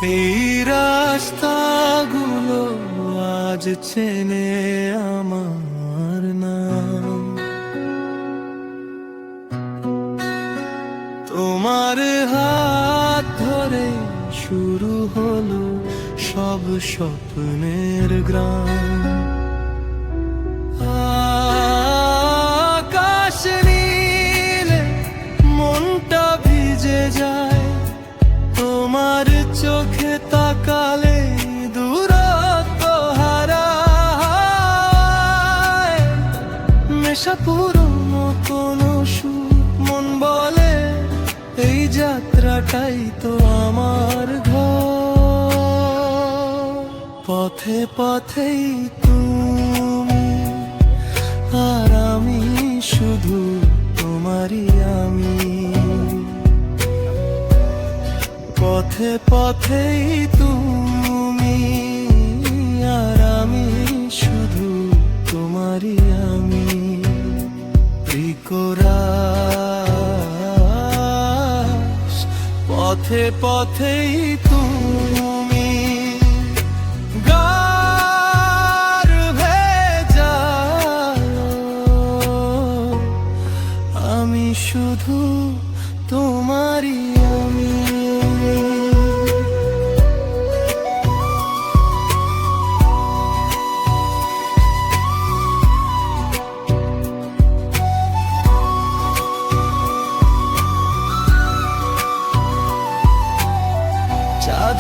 এই রাস্তাগুলো আজ চেনে আমার নাম। তোমার হাত ধরে শুরু হলো সব স্বপ্নের গ্রাম। আকাশ নীলে মনটা ভিজে যায়, তোমার চোখে তাকালে দূরত্ব হারায়। নেশা পুরনো কোনো সুর, মন বলে এই যাত্রাটাই তো আমার ঘর। পথে পথেই তুমি আর আমি, শুধু তোমারই আমি। পথে পথেই তুমি আর আমি, শুধু তোমারই আমি। প্রিকরাস পথে পথেই তুমি। গার ভেজা আমি, শুধু তোমারই আমি।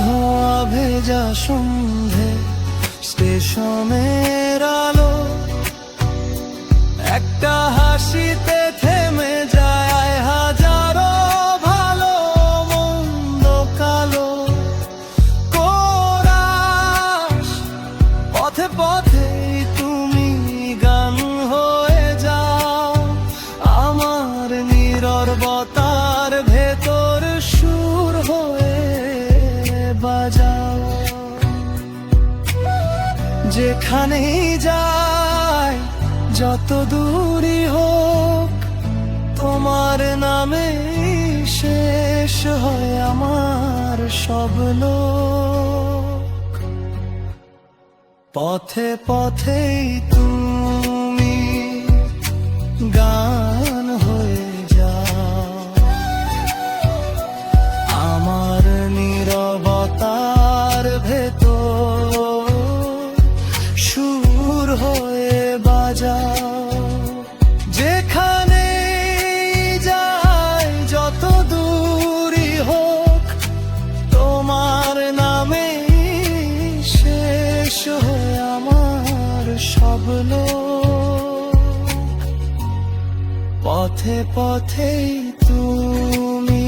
ধোয়া ভেজা সন্ধে, স্টেশনের আলো, একটা হাসিতে থেমে যায় হাজারো ভালো মন্দ কালো কোরাস। পথে পথে তুমি গান হয়ে যাও, আমার নীরবতার ভেতর সুর হয়ে বাজাও। যেখানেই যাই, যত দূরই হোক, তোমার নামে শেষ হয় আমার সব লোক। পথে পথেই তুমি গান হয়ে যাও, আমার নীরবতার ভেতর সুর হয়ে বাজাও। যেখানে যাই, যত দূরই হোক, তোমার নামে শেষ হয়ে আমার সব লোক। পথে পথেই তুমি।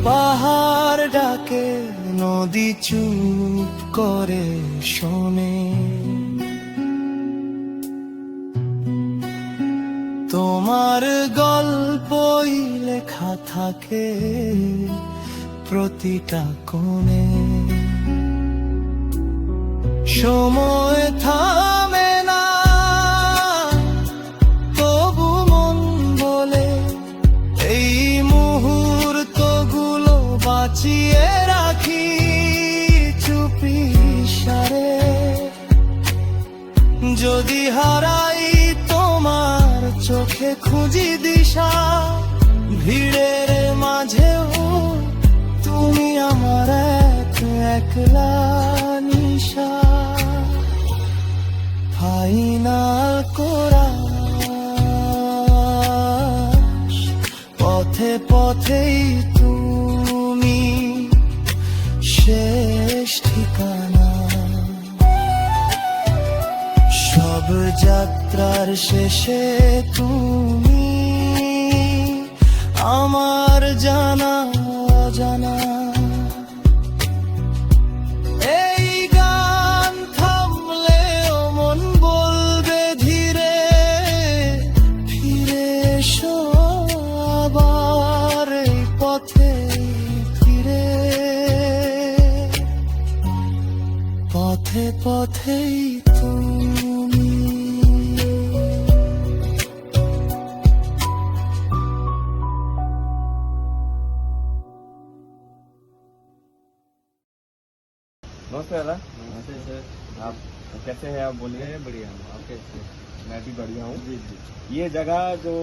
পাহাড় ডাকে, নদী চুপ করে শোনে, তোমার গল্পই লেখা থাকে প্রতিটা কোণে। সময় থামে না, তবু মন বলে এই মুহূর্তগুলো বাঁচিয়ে রাখি চুপি সারে। যদি হারাই তোমার চোখে খুঁজি দিশা, ভিড়ের মাঝেও তুমি আমার এক একলা নিশা। ফাইনাল কোরাস পথে পথেই তুমি, শেষ ঠিকানা। সব যাত্রার শেষে তুমি আমার জানা জানা। এই গান থামলেও মন বলবে ধীরে, ফিরে এসো আবার এই পথে ফিরে। পথে পথেই তুমি। नमस्ते दादा, नमस्ते सर। आप कैसे हैं? आप बोलिए। मैं बढ़िया हूँ, आप कैसे हैं? मैं भी बढ़िया हूँ। जी जी। ये जगह जो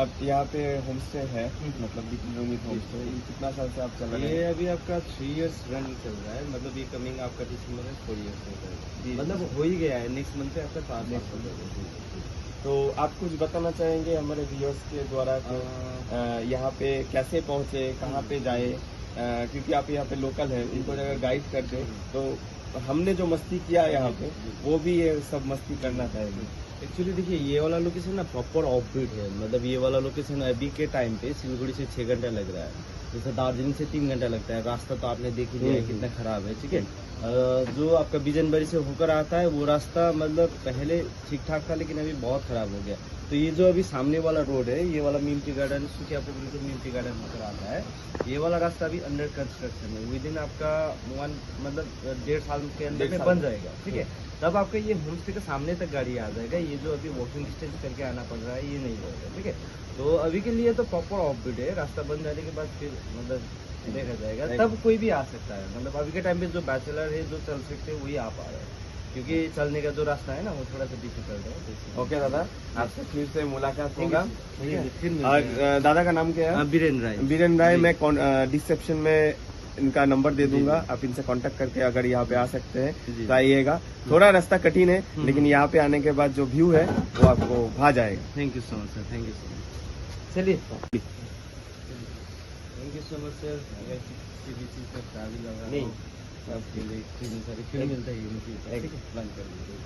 अब यहाँ पे होम स्टे है, मतलब विक्रमित होम स्टे, ये कितना साल से आप चल रहे ये हैं? अभी आपका 3 इयर्स रन चल रहा है, मतलब ये कमिंग आपका दिसंबर में 4 इयर्स हो जी। जाएगा, मतलब हो ही गया है, नेक्स्ट मंथ से आपका 5 Next साल हो जाएगा। तो आप कुछ बताना चाहेंगे हमारे व्यूअर्स के द्वारा कि यहाँ पे कैसे पहुँचे, कहाँ पे जाए? क्योंकि आप यहाँ पे लोकल हैं, उनको अगर गाइड कर दे तो हमने जो मस्ती किया यहाँ पे वो भी ये सब मस्ती करना चाहेंगे। एक्चुअली देखिए ये वाला लोकेशन ना प्रॉपर ऑफ बीट है, मतलब ये वाला लोकेशन अभी के टाइम पे सिलीगुड़ी से 6 घंटा लग रहा है, जैसे दार्जिलिंग से 3 घंटा लगता है। रास्ता तो आपने देख ही लिया है कितना खराब है, ठीक है। जो आपका बिजनबरी से होकर आता है वो रास्ता मतलब पहले ठीक ठाक था, लेकिन अभी बहुत खराब हो गया। तो ये जो अभी सामने वाला रोड है, ये वाला मिम्टी गार्डन, सुखियापुर बिल्कुल मिम्टी गार्डन होकर आता है, ये वाला रास्ता अभी अंडर कंस्ट्रक्शन है। विद इन आपका 1.5 साल के अंदर में बन जाएगा, ठीक है। तब आपका ये होम स्टे के सामने तक गाड़ी आ जाएगा, ये जो अभी वॉकिंग डिस्टेंस करके आना पड़ रहा है ये नहीं होगा, ठीक है। तो अभी के लिए तो प्रॉपर ऑफ बीट है, रास्ता बन जाने के बाद फिर मतलब देखा जाएगा, तब कोई भी आ सकता है। मतलब अभी के टाइम पे जो बैचलर है, जो चल सकते हैं वही आ पा रहे हैं, क्योंकि चलने का जो रास्ता है ना वो थोड़ा सा डिफिकल्ट है। ओके दादा, आपसे फिर से मुलाकात होगा, ठीक है। फिर और दादा का नाम क्या है? बीरेन राय। बीरेन राय। मैं डिस्क्रिप्शन में इनका नंबर दे दूंगा, आप इनसे कांटेक्ट करके अगर यहाँ पे आ सकते हैं जी। तो आइएगा। थोड़ा रास्ता कठिन है, लेकिन यहाँ पे आने के बाद जो व्यू है वो आपको भा जाएगा। Thank you so much sir, thank you so much. चलिए, thank you so much sir. अगर किसी भी चीज़ का ट्रैवल लगा नहीं। आपके लिए सारी फिर मिलता है, ये मुझे प्लान कर लीजिए।